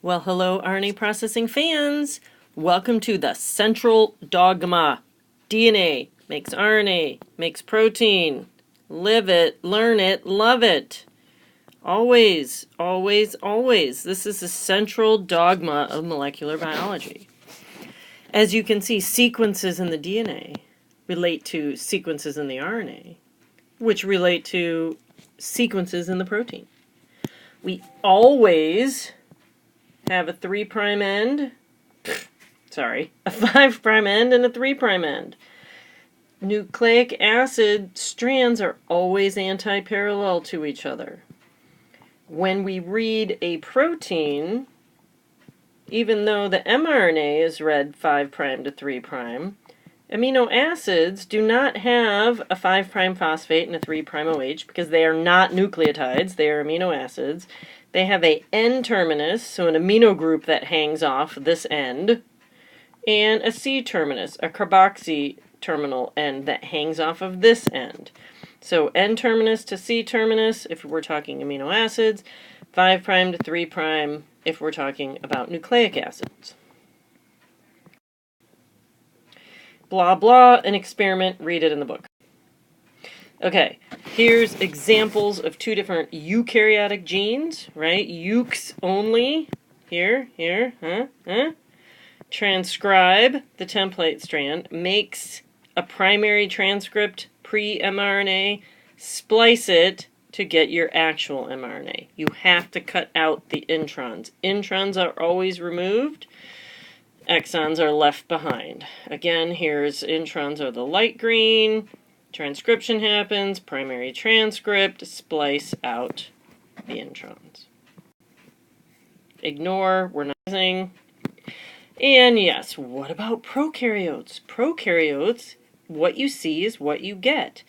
Well, hello, RNA processing fans. Welcome to the central dogma. DNA makes RNA, makes protein. Live it, learn it, love it. Always, always, always. This is the central dogma of molecular biology. As you can see, sequences in the DNA relate to sequences in the RNA, which relate to sequences in the protein. We always have a 3' end, a 5' end and a 3' end. Nucleic acid strands are always anti-parallel to each other. When we read a protein, even though the mRNA is read 5' to 3', amino acids do not have a 5' phosphate and a 3' OH because they are not nucleotides, they are amino acids. They have a N-terminus, so an amino group that hangs off this end, and a C-terminus, a carboxy terminal end that hangs off of this end. So N-terminus to C-terminus if we're talking amino acids, 5' to 3' if we're talking about nucleic acids. Blah, blah, an experiment, read it in the book. Okay, here's examples of two different eukaryotic genes, right? Euks only, here, transcribe the template strand, makes a primary transcript pre-mRNA, splice it to get your actual mRNA. You have to cut out the introns. Introns are always removed. Exons are left behind. Again, here's introns are the light green. Transcription happens, primary transcript, splice out the introns. Ignore, we're not using. And yes, what about prokaryotes? Prokaryotes, what you see is what you get.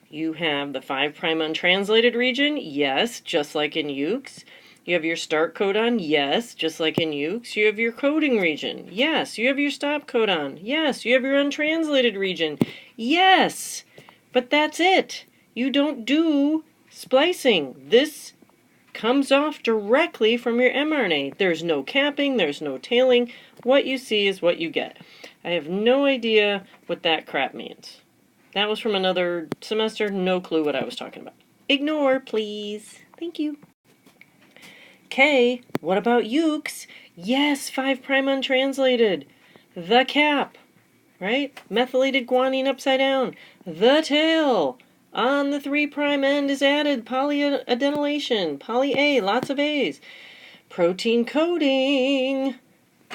You have the 5' untranslated region, yes, just like in Euks. You have your start codon, yes, just like in Euks. You have your coding region, yes. You have your stop codon, yes. You have your untranslated region, yes. But that's it. You don't do splicing. This comes off directly from your mRNA. There's no capping, there's no tailing. What you see is what you get. I have no idea what that crap means. That was from another semester, no clue what I was talking about. Ignore, please. Thank you. Okay, what about Euks? Yes, 5' untranslated. The cap. Right? Methylated guanine upside down. The tail. On the 3' end is added polyadenylation. Poly A, lots of A's. Protein coding.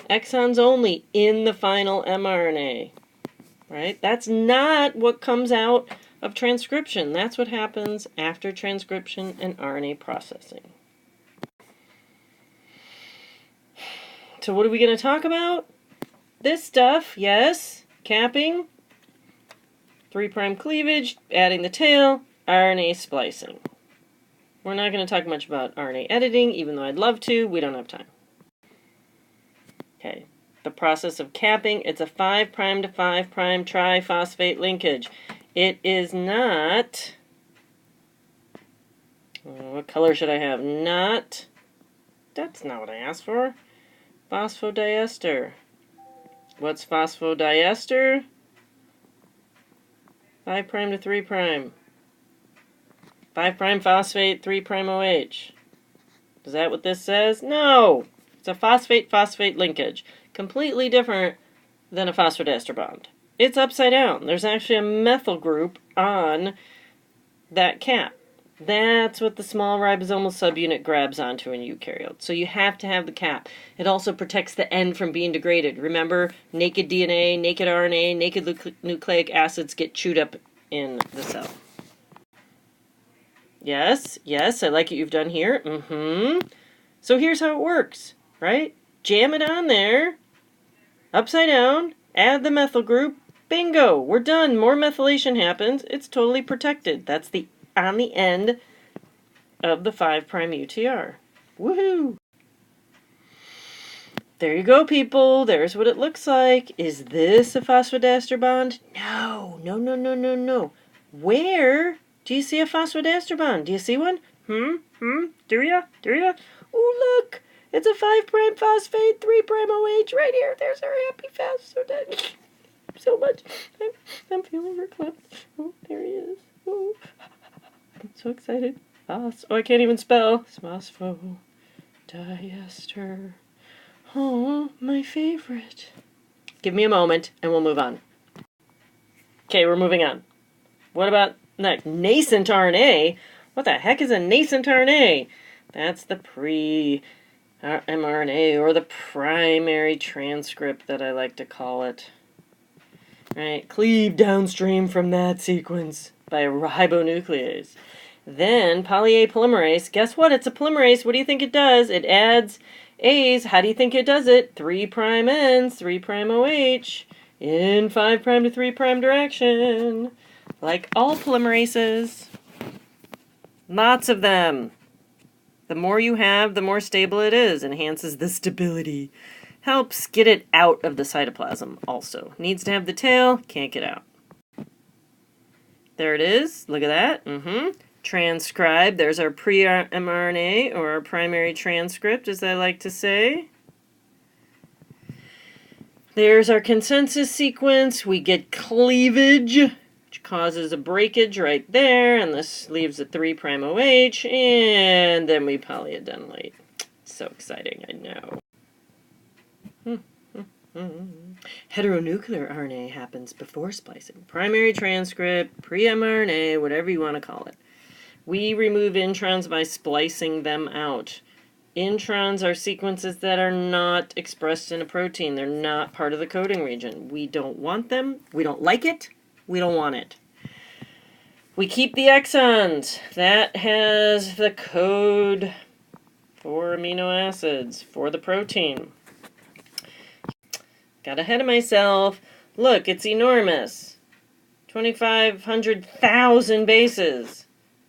Exons only in the final mRNA. Right? That's not what comes out of transcription. That's what happens after transcription and RNA processing. So what are we going to talk about? This stuff, yes. Capping, 3' cleavage, adding the tail, RNA splicing. We're not going to talk much about RNA editing, even though I'd love to. We don't have time. Okay, the process of capping, it's a 5' to 5' triphosphate linkage. It is not, what color should I have? Not, that's not what I asked for. Phosphodiester. What's phosphodiester? 5' to 3'. 5' phosphate, 3' OH. Is that what this says? No! It's a phosphate-phosphate linkage. Completely different than a phosphodiester bond. It's upside down. There's actually a methyl group on that cap. That's what the small ribosomal subunit grabs onto in eukaryotes. So you have to have the cap. It also protects the end from being degraded. Remember, naked DNA, naked RNA, naked nucleic acids get chewed up in the cell. Yes, yes, I like what you've done here. So here's how it works, right? Jam it on there, upside down, add the methyl group, bingo, we're done. More methylation happens. It's totally protected. That's the on the end of the 5' UTR. Woohoo! There you go, people. There's what it looks like. Is this a phosphodiester bond? No, no, no, no, no, no. Where do you see a phosphodiester bond? Do you see one? Do ya? Do ya? Oh, look! It's a 5' phosphate, 3' OH right here. There's our happy phosphate. So much. I'm feeling verklempt. Oh, there he is. Oh, I'm so excited. Oh, I can't even spell. Phosphodiester. Oh, my favorite. Give me a moment and we'll move on. Okay, we're moving on. What about next? Nascent RNA? What the heck is a nascent RNA? That's the pre-mRNA or the primary transcript that I like to call it. Right, cleaved downstream from that sequence by a ribonuclease. Then poly-A polymerase. Guess what? It's a polymerase. What do you think it does? It adds A's. How do you think it does it? 3' ends, 3' OH in 5' to 3' direction. Like all polymerases. Lots of them. The more you have, the more stable it is. Enhances the stability. Helps get it out of the cytoplasm also. Needs to have the tail, can't get out. There it is. Look at that. Transcribe. There's our pre-mRNA, or our primary transcript, as I like to say. There's our consensus sequence. We get cleavage, which causes a breakage right there, and this leaves a 3' OH, and then we polyadenylate. So exciting, I know. Heteronuclear RNA happens before splicing. Primary transcript, pre-mRNA, whatever you want to call it. We remove introns by splicing them out. Introns are sequences that are not expressed in a protein. They're not part of the coding region. We don't want them. We don't like it. We don't want it. We keep the exons. That has the code for amino acids for the protein. Got ahead of myself. Look, it's enormous. 2,500,000 bases.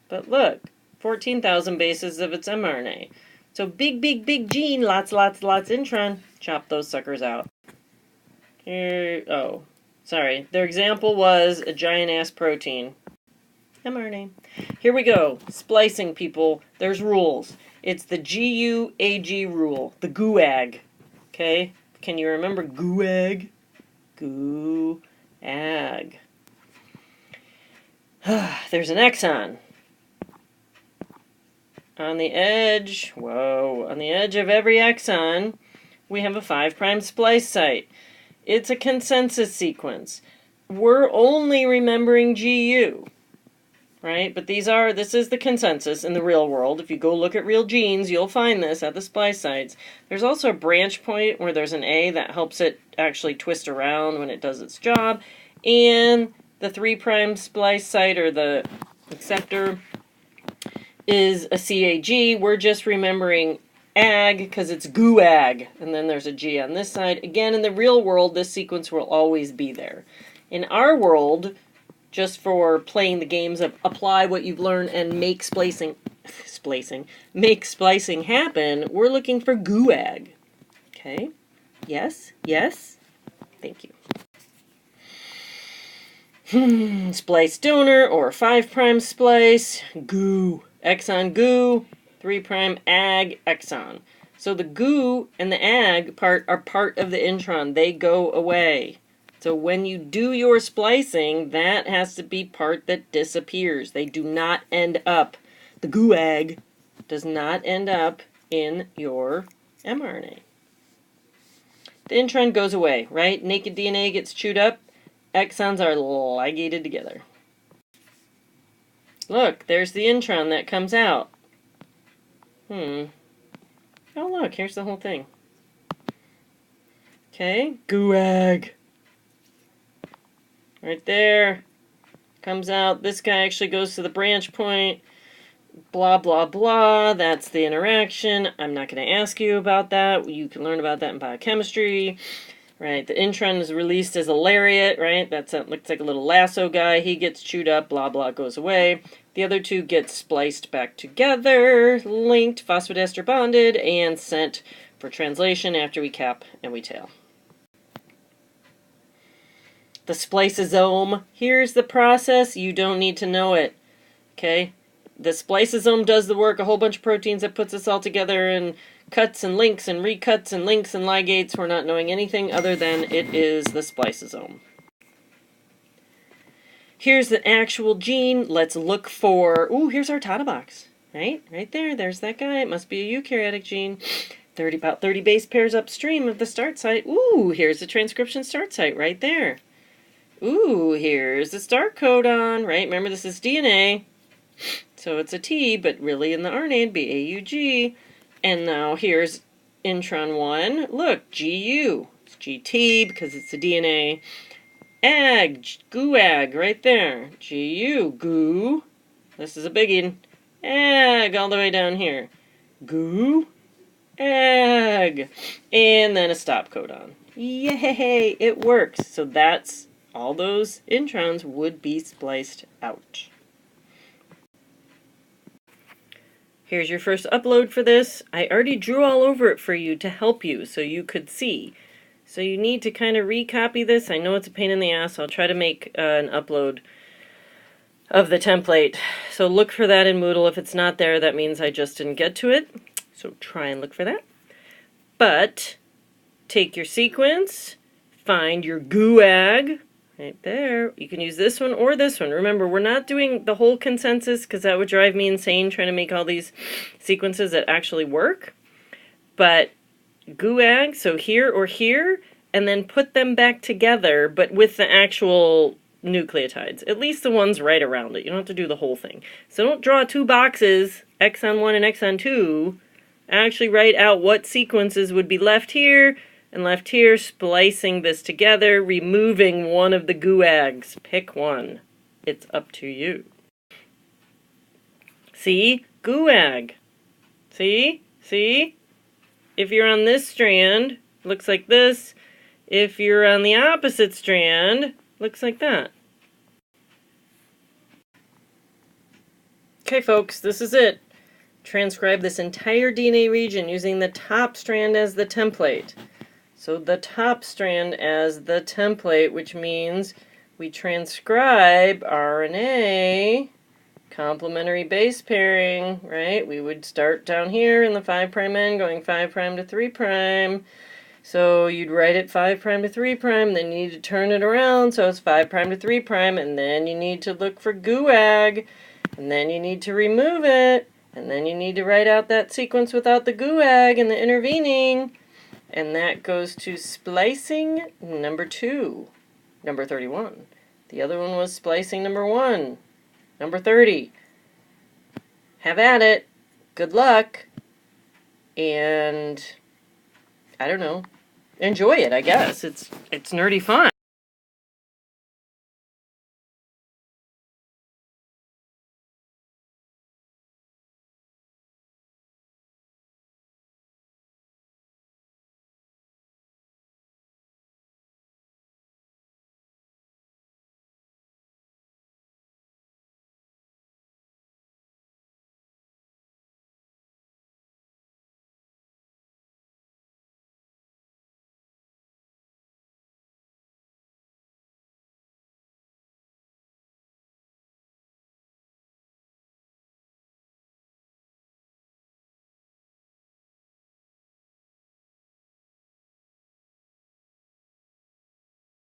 But look, 14,000 bases of its mRNA. So big, big, big gene, lots, lots, lots intron. Chop those suckers out. Here, oh, sorry. Their example was a giant-ass protein. mRNA. Here we go. Splicing, people. There's rules. It's the GUAG rule. The GUAG. Okay? Can you remember GUAG? GUAG. There's an exon. On the edge, on the edge of every exon, we have a 5' splice site. It's a consensus sequence. We're only remembering GU, right? But this is the consensus in the real world. If you go look at real genes, you'll find this at the splice sites. There's also a branch point where there's an A that helps it actually twist around when it does its job. And the 3' splice site, or the acceptor, is a CAG. We're just remembering AG because it's GUAG. And then there's a G on this side. Again, in the real world, this sequence will always be there. In our world, just for playing the games of apply what you've learned and make splicing happen, we're looking for GUAG. Okay? Yes? Yes? Thank you. Splice donor or 5' splice, GU. Exon GU, 3' AG exon. So the GU and the AG part are part of the intron. They go away. So when you do your splicing, that has to be part that disappears. They do not end up. The GUAG does not end up in your mRNA. The intron goes away, right? Naked DNA gets chewed up. Exons are ligated together. Look, there's the intron that comes out. Oh, look, here's the whole thing. Okay, GUAG. Right there. Comes out. This guy actually goes to the branch point. Blah, blah, blah. That's the interaction. I'm not going to ask you about that. You can learn about that in biochemistry. Right, the intron is released as a lariat, right? Looks like a little lasso guy. He gets chewed up, blah, blah, goes away. The other two get spliced back together, linked, phosphodester bonded, and sent for translation after we cap and we tail. The spliceosome. Here's the process. You don't need to know it. Okay? The spliceosome does the work. A whole bunch of proteins that puts us all together and cuts and links and recuts and links and ligates. We're not knowing anything other than it is the spliceosome. Here's the actual gene. Let's look for, ooh, here's our Tata box. Right there. There's that guy. It must be a eukaryotic gene. About 30 base pairs upstream of the start site. Ooh, here's the transcription start site right there. Ooh, here's the start codon, right? Remember, this is DNA. So it's a T, but really in the RNA it'd be AUG. And now here's intron 1. Look, GU. It's GT because it's the DNA. Ag, GUAG, right there. GU, GU. This is a biggie. Ag, all the way down here. GU, ag. And then a stop codon. Yay, it works. So that's all those introns would be spliced out. Here's your first upload for this. I already drew all over it for you to help you so you could see. So you need to kind of recopy this. I know it's a pain in the ass. I'll try to make an upload of the template. So look for that in Moodle. If it's not there, that means I just didn't get to it. So try and look for that. But take your sequence, find your GUAG, right there. You can use this one or this one. Remember, we're not doing the whole consensus because that would drive me insane trying to make all these sequences that actually work. But GUAG, so here or here, and then put them back together, but with the actual nucleotides. At least the ones right around it. You don't have to do the whole thing. So don't draw two boxes, exon 1 and exon 2. Actually write out what sequences would be left here and left here, splicing this together, removing one of the GUAGs. Pick one. It's up to you. See? GUAG. See? See? If you're on this strand, looks like this. If you're on the opposite strand, looks like that. Okay, folks, this is it. Transcribe this entire DNA region using the top strand as the template. So the top strand as the template, which means we transcribe RNA, complementary base pairing, right? We would start down here in the 5' end, going 5' to 3'. So you'd write it 5' to 3', then you need to turn it around so it's 5' to 3', and then you need to look for GUAG, and then you need to remove it, and then you need to write out that sequence without the GUAG and the intervening, and that goes to splicing number 2, number 31. The other one was splicing number 1, number 30. Have at it. Good luck. And I don't know. Enjoy it, I guess. It's nerdy fun.